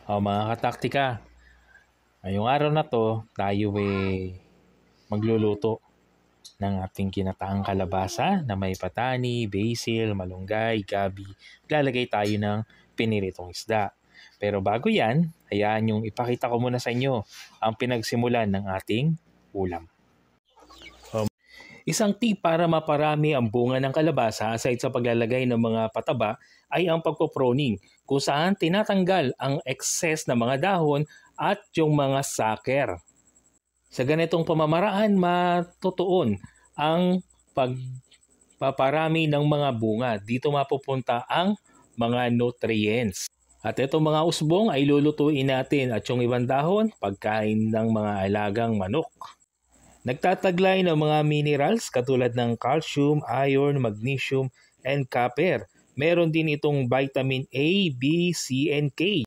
O mga kataktika, ngayong araw na to, tayo magluluto ng ating kinataang kalabasa na may patani, basil, malunggay, gabi. Lalagay tayo ng piniritong isda. Pero bago yan, hayaan yung ipakita ko muna sa inyo ang pinagsimulan ng ating ulam. Isang tip para maparami ang bunga ng kalabasa aside sa paglalagay ng mga pataba ay ang pagpoproning, kung saan tinatanggal ang excess na mga dahon at yung mga saker. Sa ganitong pamamaraan, matutuon ang pagpaparami ng mga bunga. Dito mapupunta ang mga nutrients. At itong mga usbong ay lulutuin natin at yung ibang dahon, pagkain ng mga alagang manok. Nagtataglay ng mga minerals katulad ng calcium, iron, magnesium, and copper. Meron din itong vitamin A, B, C, and K.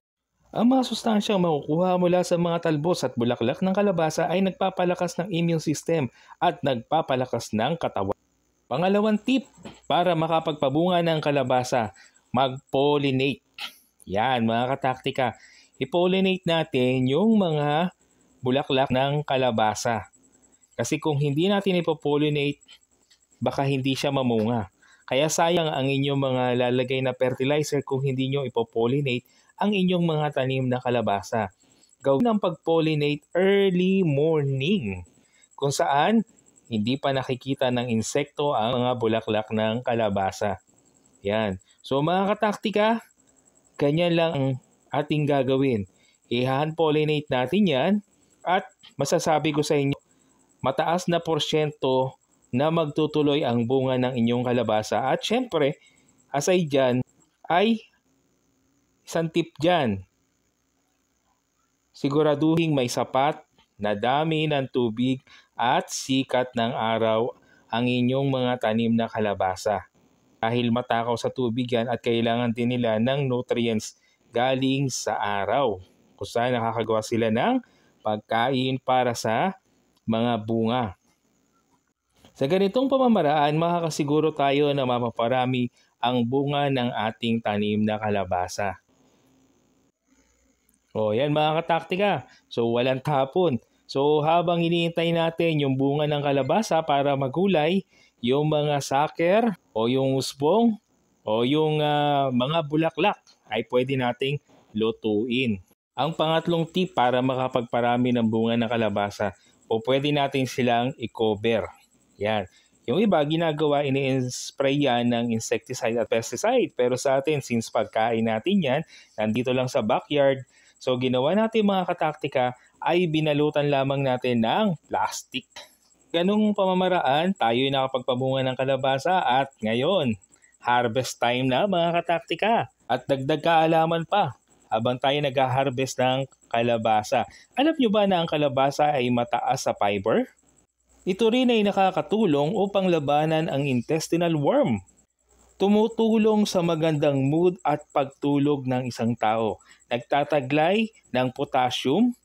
Ang mga sustansyang makukuha mula sa mga talbos at bulaklak ng kalabasa ay nagpapalakas ng immune system at nagpapalakas ng katawan. Pangalawang tip para makapagpabunga ng kalabasa, mag-pollinate. Yan mga kataktika, i-pollinate natin yung mga bulaklak ng kalabasa. Kasi kung hindi natin ipopollinate, baka hindi siya mamunga. Kaya sayang ang inyong mga lalagay na fertilizer kung hindi nyo ipopollinate ang inyong mga tanim na kalabasa. Gawin ang pag-pollinate early morning, kung saan hindi pa nakikita ng insekto ang mga bulaklak ng kalabasa. Yan. So mga kataktika, ganyan lang ang ating gagawin. I-hand pollinate natin yan at masasabi ko sa inyo, mataas na porsyento na magtutuloy ang bunga ng inyong kalabasa. At syempre, aside dyan, ay isang tip dyan. Siguraduhin may sapat na dami ng tubig at sikat ng araw ang inyong mga tanim na kalabasa. Dahil matakaw sa tubig yan at kailangan din nila ng nutrients galing sa araw. Kung saan nakakagawa sila ng pagkain para sa mga bunga. Sa ganitong pamamaraan, makakasiguro tayo na mapaparami ang bunga ng ating tanim na kalabasa. O yan mga kataktika. So walang tapon. So habang iniintay natin yung bunga ng kalabasa para magulay, yung mga saker o yung usbong o yung mga bulaklak ay pwede nating lutuin. Ang pangatlong tip para makapagparami ng bunga ng kalabasa, o pwede natin silang i-cover. Yan. Yung iba, ginagawa, ini-spray yan ng insecticide at pesticide. Pero sa atin, since pagkain natin yan, nandito lang sa backyard, so ginawa natin mga kataktika, ay binalutan lamang natin ng plastic. Ganong pamamaraan, tayo'y nakapagpabunga ng kalabasa at ngayon, harvest time na mga kataktika. At dagdag kaalaman pa, habang tayo nag-harvest ng kalabasa. Alam nyo ba na ang kalabasa ay mataas sa fiber? Ito rin ay nakakatulong upang labanan ang intestinal worm. Tumutulong sa magandang mood at pagtulog ng isang tao. Nagtataglay ng potassium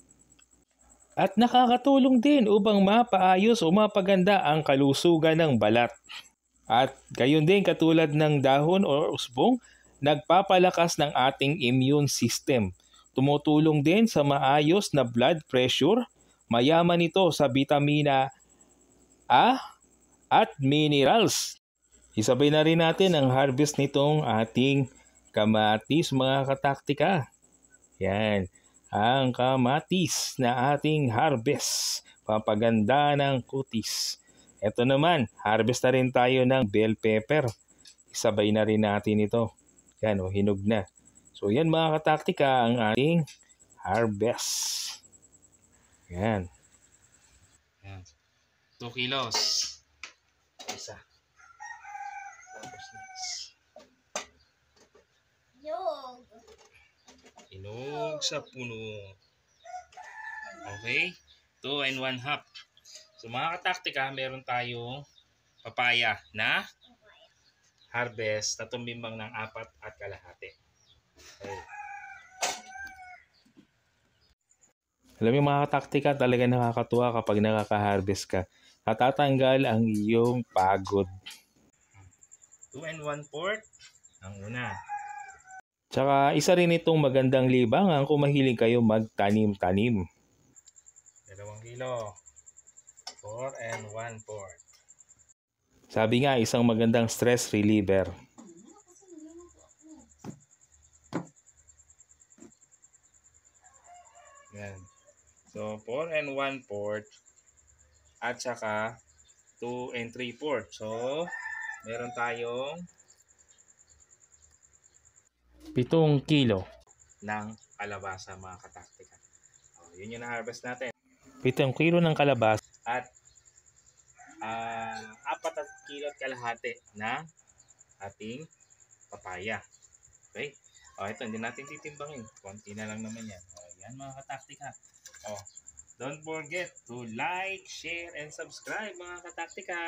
at nakakatulong din upang mapaayos o mapaganda ang kalusugan ng balat. At gayon din katulad ng dahon o usbong, nagpapalakas ng ating immune system. Tumutulong din sa maayos na blood pressure. Mayaman ito sa vitamina A at minerals. Isabay na rin natin ang harvest nitong ating kamatis mga kataktika. Yan, ang kamatis na ating harvest. Papaganda ng kutis. Ito naman, harvest na rin tayo ng bell pepper. Isabay na rin natin ito. Yan o, hinog na. So yan mga kataktika ang ating harvest. Yan. 2 kilos. Isa. Tapos next. Hinog sa puno. Okay? 2 and 1/2. So mga kataktika, meron tayong papaya na harvest na tumimbang ng 4.5. Okay. Alam mo mga kataktika, talaga nakakatuwa kapag nakaka-harvest ka. Natatanggal ang iyong pagod. 2 and 1/4 ang una. Tsaka isa rin itong magandang libangan kung mahilig kayo magtanim-tanim. 2 kilo. 4 and 1/4. Sabi nga, isang magandang stress reliever. Yan. So, 4 and 1/4 at saka 2 and 3/4. So, meron tayong 7 kilo ng kalabasa mga kataktika. Yun yung na-harvest natin. 7 kilo ng kalabasa at 4 kilo at kalahati ng ating papaya. Okay? Ito, hindi natin titimbangin. Konti na lang naman yan. Yan mga kataktika. Don't forget to like, share, and subscribe mga kataktika.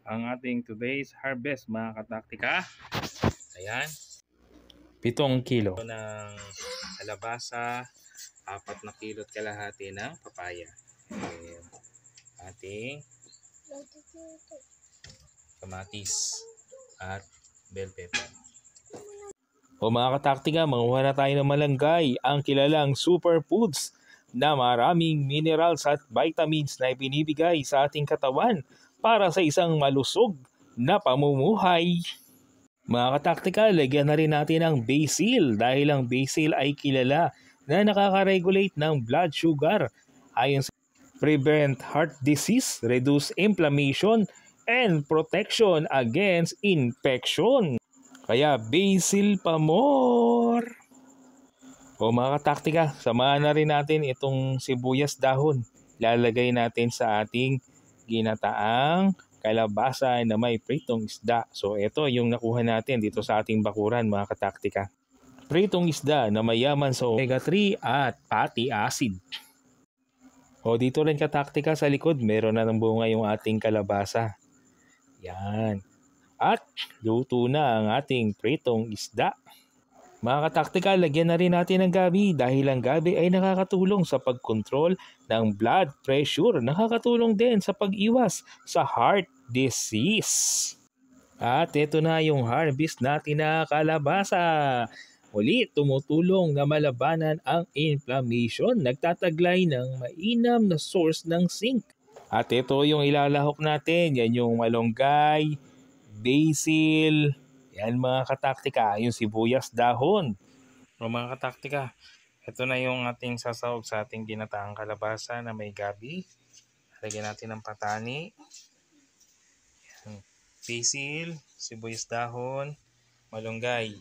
Ang ating today's harvest mga kataktika. Ayan. 7 kilo ng kalabasa, 4 na kilo at kalahati ng papaya. Ayan. Ating kamatis at bell pepper. Mga kataktika, manguha na tayo ng malunggay, ang kilalang superfoods na maraming minerals at vitamins na ibinibigay sa ating katawan para sa isang malusog na pamumuhay. Mga kataktika, lagyan na rin natin ang basil dahil ang basil ay kilala na nakaka-regulate ng blood sugar. Ayon sa prevent heart disease, reduce inflammation, and protection against infection. Kaya basil pa more. Mga kataktika, samahan na rin natin itong sibuyas dahon. Lalagay natin sa ating ginataang kalabasa na may pritong isda. So ito yung nakuha natin dito sa ating bakuran mga kataktika. Pritong isda na mayaman sa omega-3 at fatty acid. Dito rin kataktika sa likod, meron na ng bunga yung ating kalabasa. Yan. At luto na ang ating pritong isda. Mga kataktika, lagyan na rin natin ng gabi dahil ang gabi ay nakakatulong sa pagkontrol ng blood pressure. Nakakatulong din sa pag-iwas sa heart disease. At ito na yung harvest natin na kalabasa. Muli, tumutulong na malabanan ang inflammation. Nagtataglay ng mainam na source ng zinc. At ito yung ilalahok natin. Yan yung malunggay, basil, yan mga kataktika, yung sibuyas dahon. Mga kataktika, ito na yung ating sasawag sa ating ginataang kalabasa na may gabi. Lagyan natin ng patani, yan, basil, sibuyas dahon, malunggay.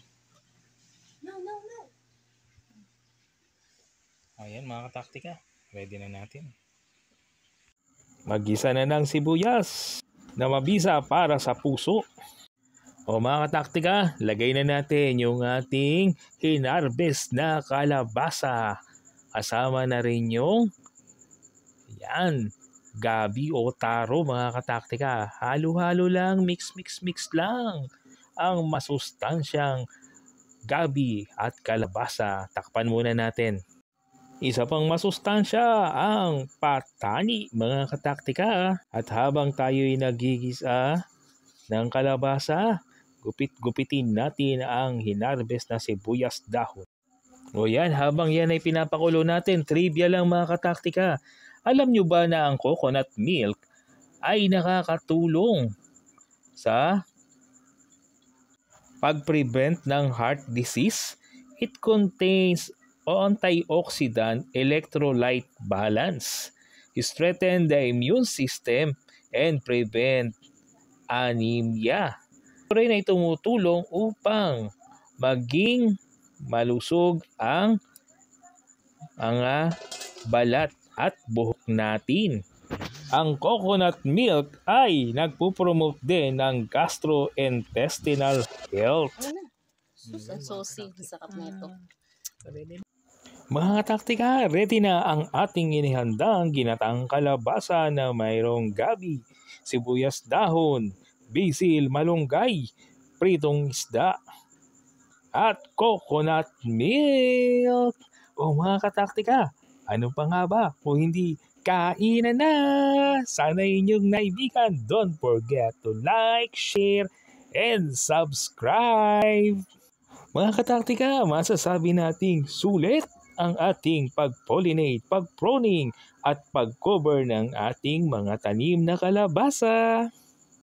Ayan mga kataktika, ready na natin. Mag-isa na ng sibuyas na mabisa para sa puso. Mga kataktika, lagay na natin yung ating hinarvest na kalabasa. Kasama na rin yung gabi o taro mga kataktika. Halo-halo lang, mix lang ang masustansyang gabi at kalabasa. Takpan muna natin. Isa pang masustansya ang patani mga kataktika. At habang tayo'y nagigisa ng kalabasa, gupit-gupitin natin ang hinarvest na sibuyas dahon. Habang yan ay pinapakulo natin, trivia lang mga kataktika. Alam nyo ba na ang coconut milk ay nakakatulong sa pag-prevent ng heart disease? It contains antioxidant electrolyte balance, strengthen the immune system, and prevent anemia. Ito rin ay tumutulong upang maging malusog ang mga balat at buhok natin. Ang coconut milk ay nagpupromote din ng gastrointestinal health. Mga kataktika, ready na ang ating inihandang ginataang kalabasa na mayroong gabi, sibuyas dahon, basil, malunggay, pritong isda, at coconut milk. Mga kataktika, ano pa nga ba kung hindi kainan na? Sana inyong naibigan. Don't forget to like, share, and subscribe! Mga kataktika, masasabi nating sulit ang ating pag-pollinate, pag-pruning at pag-cover ng ating mga tanim na kalabasa.